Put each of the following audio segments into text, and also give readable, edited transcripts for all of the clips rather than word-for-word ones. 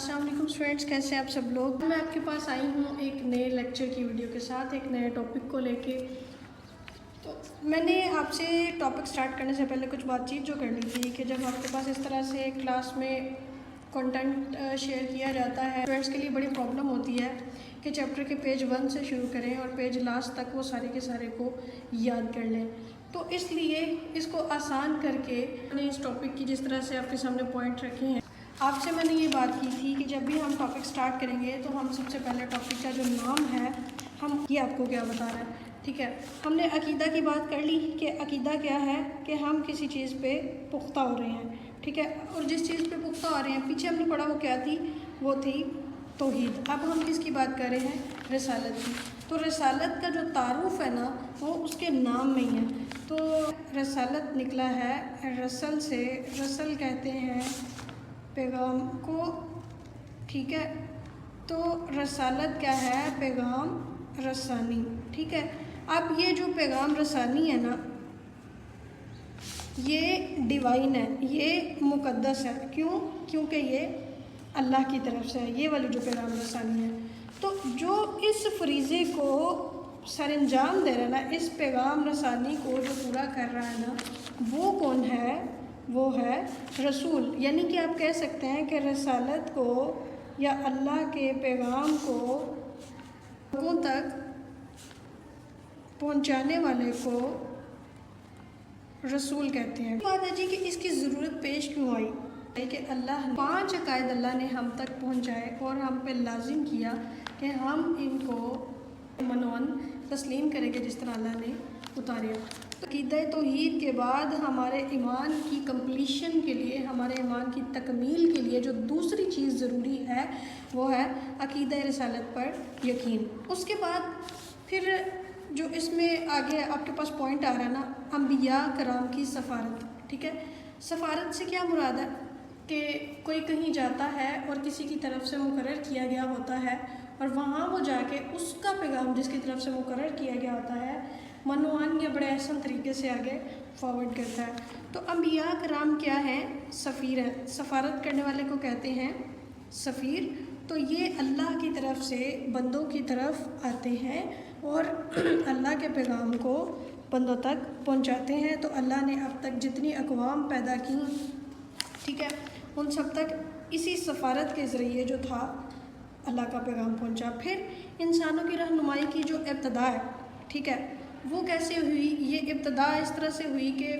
السلام علیکم اسٹوڈینٹس، کیسے ہیں آپ سب لوگ؟ میں آپ کے پاس آئی ہوں ایک نئے لیکچر کی ویڈیو کے ساتھ، ایک نئے ٹاپک کو لے کے۔ تو میں نے آپ سے ٹاپک سٹارٹ کرنے سے پہلے کچھ بات چیت جو کرنی تھی کہ جب آپ کے پاس اس طرح سے کلاس میں کنٹینٹ شیئر کیا جاتا ہے، اسٹوڈینٹس کے لیے بڑی پرابلم ہوتی ہے کہ چیپٹر کے پیج 1 سے شروع کریں اور پیج لاسٹ تک وہ سارے کے سارے کو یاد کر لیں۔ تو اس لیے اس کو آسان کر کے میں نے اس ٹاپک کی جس طرح سے آپ کے سامنے پوائنٹ رکھے ہیں، آپ سے میں نے یہ بات کی تھی کہ جب بھی ہم ٹاپک سٹارٹ کریں گے تو ہم سب سے پہلے ٹاپک کا جو نام ہے ہم یہ آپ کو کیا بتا رہے ہیں، ٹھیک ہے؟ ہم نے عقیدہ کی بات کر لی کہ عقیدہ کیا ہے کہ ہم کسی چیز پہ پختہ ہو رہے ہیں، ٹھیک ہے؟ اور جس چیز پہ پختہ ہو رہے ہیں، پیچھے ہم نے پڑھا وہ کیا تھی، وہ تھی توحید۔ اب ہم کس کی بات کر رہے ہیں؟ رسالت کی۔ تو رسالت کا جو تعارف ہے نا وہ اس کے نام میں ہی ہے۔ تو رسالت نکلا ہے رسل سے، رسل کہتے ہیں پیغام کو، ٹھیک ہے؟ تو رسالت کیا ہے؟ پیغام رسانی، ٹھیک ہے؟ اب یہ جو پیغام رسانی ہے نا یہ ڈیوائن ہے، یہ مقدس ہے۔ کیوں؟ کیونکہ یہ اللہ کی طرف سے ہے، یہ والی جو پیغام رسانی ہے۔ تو جو اس فریضے کو سر انجام دے رہا ہے نا، اس پیغام رسانی کو جو پورا کر رہا ہے نا، وہ کون ہے؟ وہ ہے رسول۔ یعنی کہ آپ کہہ سکتے ہیں کہ رسالت کو یا اللہ کے پیغام کو لوگوں تک پہنچانے والے کو رسول کہتے ہیں۔ بات ہے جی کہ اس کی ضرورت پیش کیوں آئی؟ کہ اللہ 5 عقائد اللہ نے ہم تک پہنچائے اور ہم پہ لازم کیا کہ ہم ان کو منون تسلیم کریں گے جس طرح اللہ نے اتاریا۔ تو عقیدہ توحید کے بعد ہمارے ایمان کی کمپلیشن کے لیے، ہمارے ایمان کی تکمیل کے لیے جو دوسری چیز ضروری ہے وہ ہے عقیدہ رسالت پر یقین۔ اس کے بعد پھر جو اس میں آگے آپ کے پاس پوائنٹ آ رہا ہے نا، انبیاء کرام کی سفارت، ٹھیک ہے؟ سفارت سے کیا مراد ہے کہ کوئی کہیں جاتا ہے اور کسی کی طرف سے مقرر کیا گیا ہوتا ہے اور وہاں وہ جا کے اس کا پیغام جس کی طرف سے مقرر کیا گیا ہوتا ہے منوان یا بڑے احسن طریقے سے آگے فارورڈ کرتا ہے۔ تو انبیاء کرام کیا ہیں؟ سفیر ہیں۔ سفارت کرنے والے کو کہتے ہیں سفیر۔ تو یہ اللہ کی طرف سے بندوں کی طرف آتے ہیں اور اللہ کے پیغام کو بندوں تک پہنچاتے ہیں۔ تو اللہ نے اب تک جتنی اقوام پیدا کی، ٹھیک ہے، ان سب تک اسی سفارت کے ذریعے جو تھا اللہ کا پیغام پہنچا۔ پھر انسانوں کی رہنمائی کی جو ابتدا ہے، ٹھیک ہے، وہ کیسے ہوئی؟ یہ ابتدا اس طرح سے ہوئی کہ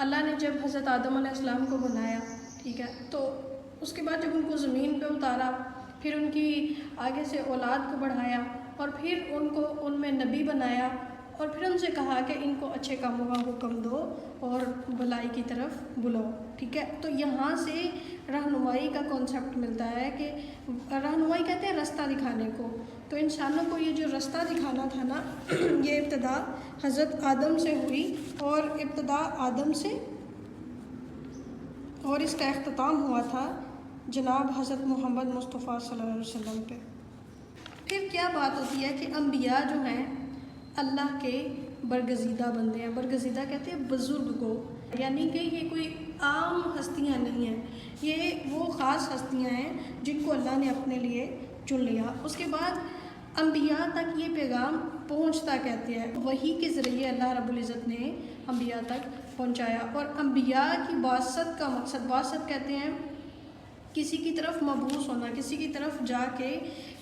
اللہ نے جب حضرت آدم علیہ السلام کو بنایا، ٹھیک ہے، تو اس کے بعد جب ان کو زمین پہ اتارا، پھر ان کی آگے سے اولاد کو بڑھایا اور پھر ان کو ان میں نبی بنایا اور پھر ان سے کہا کہ ان کو اچھے کاموں کا حکم دو اور بھلائی کی طرف بلاؤ، ٹھیک ہے؟ تو یہاں سے رہنمائی کا کانسیپٹ ملتا ہے کہ رہنمائی کہتے ہیں رستہ دکھانے کو۔ تو انسانوں کو یہ جو رستہ دکھانا تھا نا یہ ابتدا حضرت آدم سے ہوئی اور ابتدا آدم سے، اور اس کا اختتام ہوا تھا جناب حضرت محمد مصطفیٰ صلی اللہ علیہ وسلم پہ۔ پھر کیا بات ہوتی ہے کہ انبیاء جو ہیں اللہ کے برگزیدہ بندے ہیں۔ برگزیدہ کہتے ہیں بزرگ کو، یعنی کہ یہ کوئی عام ہستیاں نہیں ہیں، یہ وہ خاص ہستیاں ہیں جن کو اللہ نے اپنے لیے چن لیا۔ اس کے بعد انبیاء تک یہ پیغام پہنچتا کہتے ہیں، وحی کے ذریعے اللہ رب العزت نے انبیاء تک پہنچایا۔ اور انبیاء کی بعثت کا مقصد، بعثت کہتے ہیں کسی کی طرف مبعوث ہونا، کسی کی طرف جا کے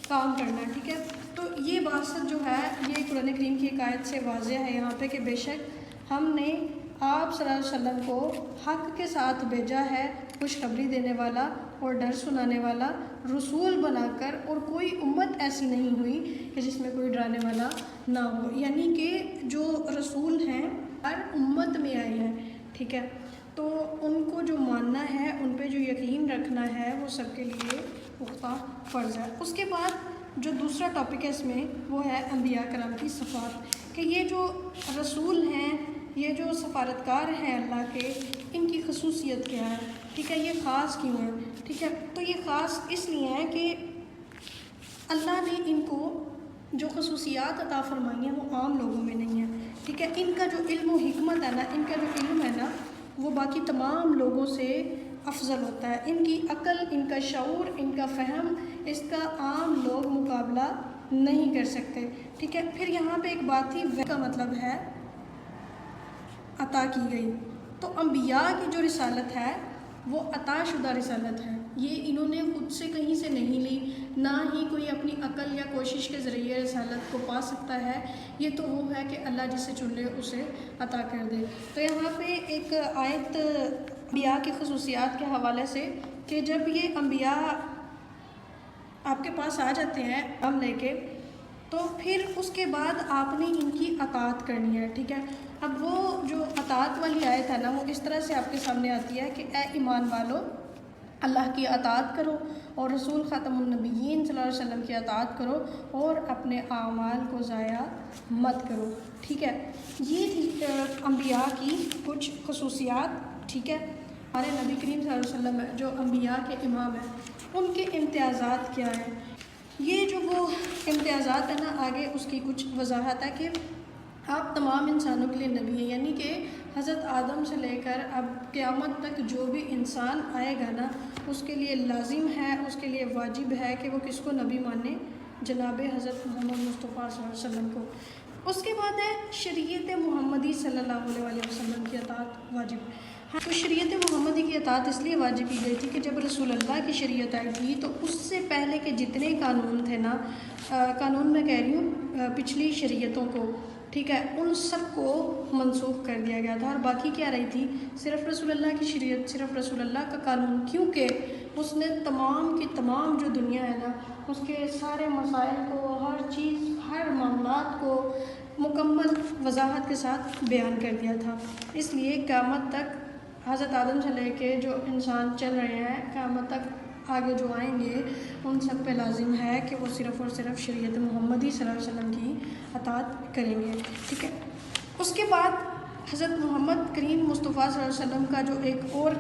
کام کرنا، ٹھیک ہے؟ تو یہ بعثت جو ہے یہ قرآن کریم کی ایک آیت سے واضح ہے یہاں پہ کہ بے شک ہم نے آپ صلی اللہ علیہ وسلم کو حق کے ساتھ بھیجا ہے، خوشخبری دینے والا اور ڈر سنانے والا رسول بنا کر، اور کوئی امت ایسی نہیں ہوئی کہ جس میں کوئی ڈرانے والا نہ ہو۔ یعنی کہ جو رسول ہیں ہر امت میں آئے ہیں، ٹھیک ہے؟ تو ان کو جو ماننا ہے، ان پہ جو یقین رکھنا ہے وہ سب کے لیے پختہ فرض ہے۔ اس کے بعد جو دوسرا ٹاپک ہے اس میں وہ ہے انبیاء کرام کی سفارت، کہ یہ جو رسول ہیں، یہ جو سفارتکار ہیں اللہ کے، ان کی خصوصیت کیا ہے، ٹھیک ہے؟ یہ خاص کیوں ہے، ٹھیک ہے؟ تو یہ خاص اس لیے ہے کہ اللہ نے ان کو جو خصوصیات عطا فرمائی ہیں وہ عام لوگوں میں نہیں ہیں، ٹھیک ہے؟ ان کا جو علم و حکمت ہے نا، ان کا جو علم ہے نا وہ باقی تمام لوگوں سے افضل ہوتا ہے، ان کی عقل، ان کا شعور، ان کا فہم، اس کا عام لوگ مقابلہ نہیں کر سکتے، ٹھیک ہے۔ پھر یہاں پہ ایک بات تھی، کا مطلب ہے عطا کی گئی، تو انبیاء کی جو رسالت ہے وہ عطا شدہ رسالت ہے، یہ انہوں نے خود سے کہیں سے نہیں لی، نہ ہی کوئی اپنی عقل یا کوشش کے ذریعے رسالت کو پا سکتا ہے، یہ تو وہ ہے کہ اللہ جسے چن لے اسے عطا کر دے۔ تو یہاں پہ ایک آیت انبیاء کی خصوصیات کے حوالے سے کہ جب یہ انبیاء آپ کے پاس آ جاتے ہیں ہم لے کے، تو پھر اس کے بعد آپ نے ان کی اطاعت کرنی ہے، ٹھیک ہے۔ اب وہ جو اطاعت والی آیت ہے نا، وہ اس طرح سے آپ کے سامنے آتی ہے کہ اے ایمان والو، اللہ کی اطاعت کرو اور رسول خاتم النبیین صلی اللہ علیہ وسلم کی اطاعت کرو اور اپنے اعمال کو ضائع مت کرو، ٹھیک ہے۔ یہ تھی انبیاء کی کچھ خصوصیات، ٹھیک ہے۔ ہمارے نبی کریم صلی اللہ علیہ وسلم جو انبیاء کے امام ہیں، ان کے امتیازات کیا ہیں؟ یہ جو وہ امتیازات ہیں نا، آگے اس کی کچھ وضاحت ہے کہ آپ تمام انسانوں کے لیے نبی ہیں، یعنی کہ حضرت آدم سے لے کر اب قیامت تک جو بھی انسان آئے گا نا، اس کے لیے لازم ہے، اس کے لیے واجب ہے کہ وہ کس کو نبی مانے؟ جناب حضرت محمد مصطفیٰ صلی اللہ علیہ وسلم کو۔ اس کے بعد ہے شریعت محمدی صلی اللہ علیہ وسلم کی اطاعت واجب۔ تو شریعت محمدی کی اطاعت اس لیے واجب کی گئی تھی کہ جب رسول اللہ کی شریعت آئی تھی تو اس سے پہلے کے جتنے قانون تھے نا، قانون میں کہہ رہی ہوں پچھلی شریعتوں کو، ٹھیک ہے، ان سب کو منسوخ کر دیا گیا تھا، اور باقی کیا رہی تھی؟ صرف رسول اللہ کی شریعت، صرف رسول اللہ کا قانون، کیونکہ اس نے تمام کی تمام جو دنیا ہے نا، اس کے سارے مسائل کو، ہر چیز، ہر معاملات کو مکمل وضاحت کے ساتھ بیان کر دیا تھا۔ اس لیے قیامت تک حضرت آدم سے لے کے جو انسان چل رہے ہیں، قیامت تک آگے جو آئیں گے، ان سب پہ لازم ہے کہ وہ صرف اور صرف شریعت محمدی صلی اللہ علیہ وسلم کی اطاعت کریں گے، ٹھیک ہے۔ اس کے بعد حضرت محمد کریم مصطفیٰ صلی اللہ علیہ وسلم کا جو ایک اور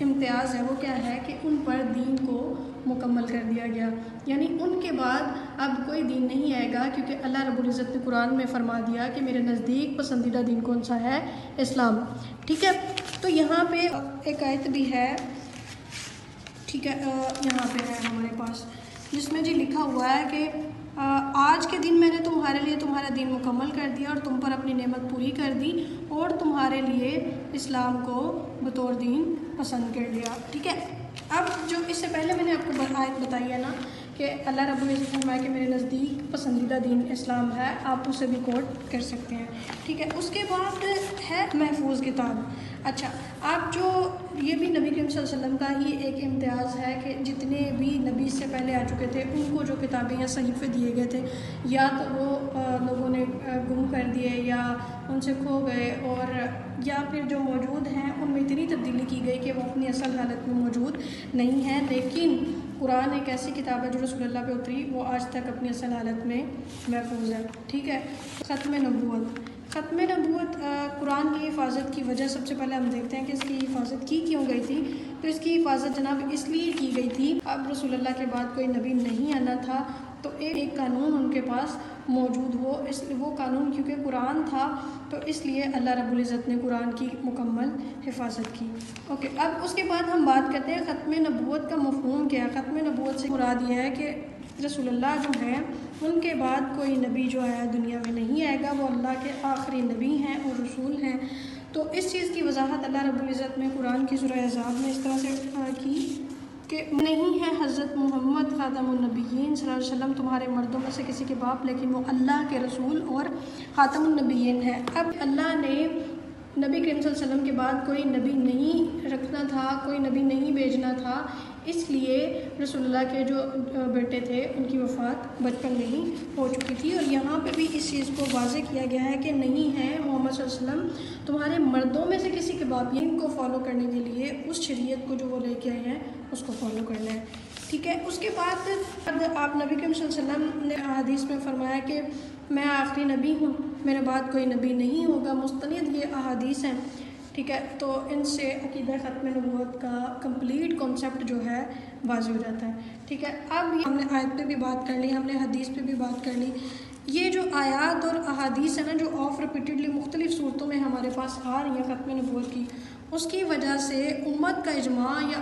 امتیاز ہے وہ کیا ہے کہ ان پر دین کو مکمل کر دیا گیا، یعنی ان کے بعد اب کوئی دین نہیں آئے گا، کیونکہ اللہ رب العزت نے قرآن میں فرما دیا کہ میرے نزدیک پسندیدہ دین کون سا ہے؟ اسلام، ٹھیک ہے۔ تو یہاں پہ ایک آیت بھی ہے، ٹھیک ہے، یہاں پہ ہے ہمارے پاس، جس میں جی لکھا ہوا ہے کہ آج کے دن میں نے تمہارے لیے تمہارا دین مکمل کر دیا اور تم پر اپنی نعمت پوری کر دی اور تمہارے لیے اسلام کو بطور دین پسند کر لیا، ٹھیک ہے۔ اب جو اس سے پہلے میں نے آپ کو آیت بتائی ہے نا کہ اللہ رب العزت نے فرمایا کہ میرے نزدیک پسندیدہ دین اسلام ہے، آپ اسے بھی کوٹ کر سکتے ہیں، ٹھیک ہے۔ اس کے بعد ہے محفوظ کتاب۔ اچھا، آپ جو یہ بھی نبی کریم صلی اللہ علیہ وسلم کا ہی ایک امتیاز ہے کہ جتنے بھی نبی سے پہلے آ چکے تھے ان کو جو کتابیں یا صحیفے دیے گئے تھے، یا تو وہ لوگوں نے گم کر دیے یا ان سے کھو گئے، اور یا پھر جو موجود ہیں ان میں اتنی تبدیلی کی گئی کہ وہ اپنی اصل حالت میں موجود نہیں ہیں، لیکن قرآن ایک ایسی کتاب ہے جو رسول اللہ پہ اتری، وہ آج تک اپنی اصل حالت میں محفوظ ہے، ٹھیک ہے۔ ختم نبوت، ختم نبوت قرآن کی حفاظت کی وجہ سب سے پہلے ہم دیکھتے ہیں کہ اس کی حفاظت کی کیوں گئی تھی۔ تو اس کی حفاظت جناب اس لیے کی گئی تھی، اب رسول اللہ کے بعد کوئی نبی نہیں آنا تھا، تو ایک قانون ان کے پاس موجود ہو، اس وہ قانون کیونکہ قرآن تھا، تو اس لیے اللہ رب العزت نے قرآن کی مکمل حفاظت کی۔ اوکے، اب اس کے بعد ہم بات کرتے ہیں ختم نبوت کا مفہوم کیا ہے۔ ختم نبوت سے مراد یہ ہے کہ رسول اللہ جو ہیں ان کے بعد کوئی نبی جو ہے دنیا میں نہیں آئے گا، وہ اللہ کے آخری نبی ہیں اور رسول ہیں۔ تو اس چیز کی وضاحت اللہ رب العزت نے قرآن کی سورہ احزاب میں اس طرح سے کی کہ نہیں ہے حضرت محمد خاتم النبیین صلی اللہ علیہ وسلم تمہارے مردوں میں سے کسی کے باپ، لیکن وہ اللہ کے رسول اور خاتم النبیین ہے۔ اب اللہ نے نبی کریم صلی اللہ علیہ وسلم کے بعد کوئی نبی نہیں رکھنا تھا، کوئی نبی نہیں بھیجنا تھا، اس لیے رسول اللہ کے جو بیٹے تھے ان کی وفات بچپن میں ہی ہو چکی تھی، اور یہاں پہ بھی اس چیز کو واضح کیا گیا ہے کہ نہیں ہے محمد صلی اللہ علیہ وسلم تمہارے مردوں میں سے کسی کے باپ، ان کو فالو کرنے کے لیے اس شریعت کو جو وہ لے کے آئے ہیں اس کو فالو کرنا ہے، ٹھیک ہے۔ اس کے بعد آپ نبی کریم صلی اللہ علیہ وسلم نے احادیث میں فرمایا کہ میں آخری نبی ہوں، میرے بعد کوئی نبی نہیں ہوگا، مستند یہ احادیث ہیں، ٹھیک ہے۔ تو ان سے عقیدہ ختم نبوت کا کمپلیٹ کانسیپٹ جو ہے واضح ہو جاتا ہے، ٹھیک ہے۔ اب ہم نے آیت پہ بھی بات کر لی، ہم نے حدیث پہ بھی بات کر لی، یہ جو آیات اور احادیث ہیں نا جو آف ریپیٹیڈلی مختلف صورتوں میں ہمارے پاس آ رہی ہیں ختم نبوت کی، اس کی وجہ سے امت کا اجماع، یا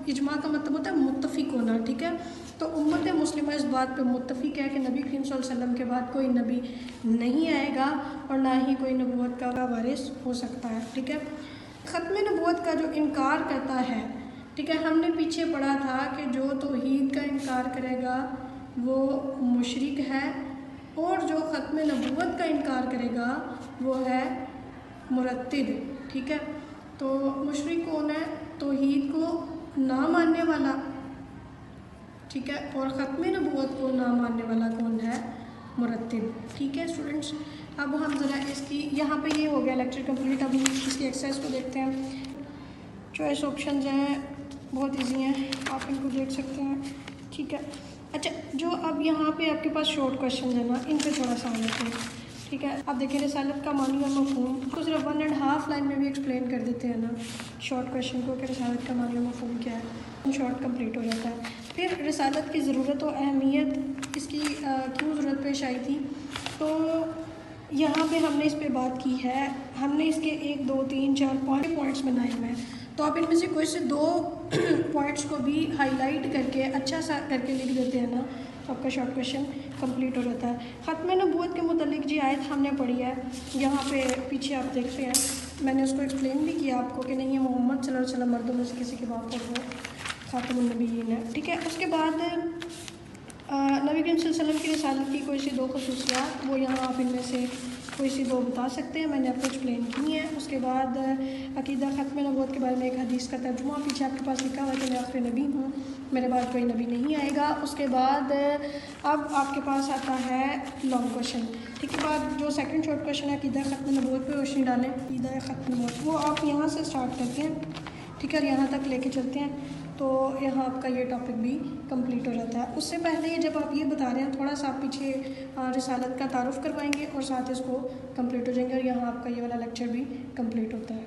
اجماع کا مطلب ہوتا ہے متفق ہونا، ٹھیک ہے؟ تو امت مسلمہ اس بات پہ متفق ہے کہ نبی کریم صلی اللہ علیہ وسلم کے بعد کوئی نبی نہیں آئے گا اور نہ ہی کوئی نبوت کا وارث ہو سکتا ہے، ٹھیک ہے؟ ختم نبوت کا جو انکار کرتا ہے، ٹھیک ہے، ہم نے پیچھے پڑھا تھا کہ جو توحید کا انکار کرے گا وہ مشرک ہے، اور جو ختم نبوت کا انکار کرے گا وہ ہے مرتد، ٹھیک ہے؟ تو مشرک کون ہے؟ توحید کو نہ ماننے والا، ٹھیک ہے، اور ختم نبوت کو نہ ماننے والا کون ہے؟ مرتد، ٹھیک ہے اسٹوڈنٹس؟ اب ہم ذرا اس کی یہاں پہ یہ ہو گیا لیکچر کمپلیٹ، اب اس کی ایکسرسائز کو دیکھتے ہیں۔ چوائس آپشنز ہیں، بہت ایزی ہیں، آپ ان کو دیکھ سکتے ہیں، ٹھیک ہے؟ اچھا، جو اب یہاں پہ آپ کے پاس شارٹ کویشچنز ہیں نا، ان پہ تھوڑا سا آنے ہیں، ٹھیک ہے؟ اب دیکھیں رسالت کا معنی اور مفہوم کو صرف 1.5 لائن میں بھی ایکسپلین کر دیتے ہیں نا شارٹ کویشچن کو، کہ رسالت کا معنی اور مفہوم کیا ہے، شارٹ کمپلیٹ ہو جاتا ہے۔ پھر رسالت کی ضرورت و اہمیت، اس کی کیوں ضرورت پیش آئی تھی، تو یہاں پہ ہم نے اس پہ بات کی ہے، ہم نے اس کے 1 2 3 4 5 پوائنٹس بنائے ہوئے ہیں، تو آپ ان میں سے کوئی سے 2 پوائنٹس کو بھی ہائی لائٹ کر کے اچھا سا کر کے لکھ دیتے ہیں نا، تو آپ کا شارٹ کویشچن کمپلیٹ ہو جاتا ہے۔ ختم نبوت کے متعلق جی آیت ہم نے پڑھی ہے، یہاں پہ پیچھے آپ دیکھتے ہیں، میں نے اس کو ایکسپلین بھی کیا آپ کو کہ نہیں، یہ محمد صلی اللہ علیہ وسلم مردوں میں سے کسی کے باپ پر وہ خاتم النبیین ہے، ٹھیک ہے؟ اس کے بعد نبی کریم صلی اللہ علیہ وسلم کی رسالت کی کوئی سی 2 خصوصیات، وہ یہاں آپ ان میں سے کوئی سی 2 بتا سکتے ہیں، میں نے آپ کو ایکسپلین کی ہے۔ اس کے بعد عقیدہ ختم نبوت کے بارے میں ایک حدیث کا ترجمہ پیچھے آپ کے پاس لکھا ہوا ہے کہ میں آخری نبی ہوں، میرے بعد کوئی نبی نہیں آئے گا۔ اس کے بعد اب آپ کے پاس آتا ہے لانگ کویشچن، ٹھیک ہے؟ بعد جو سیکنڈ شارٹ کویشچن ہے عقیدہ ختم نبوت پہ روشنی ڈالیں، عقیدہ ختم نبوت، وہ آپ یہاں سے اسٹارٹ کرتے ہیں، ٹھیک ہے، اور یہاں تک لے کے چلتے ہیں، تو یہاں آپ کا یہ ٹاپک بھی کمپلیٹ ہو جاتا ہے۔ اس سے پہلے جب آپ یہ بتا رہے ہیں تھوڑا سا آپ پیچھے رسالت کا تعارف کروائیں گے اور ساتھ اس کو کمپلیٹ ہو جائیں گے، اور یہاں آپ کا یہ والا لیکچر بھی کمپلیٹ ہوتا ہے۔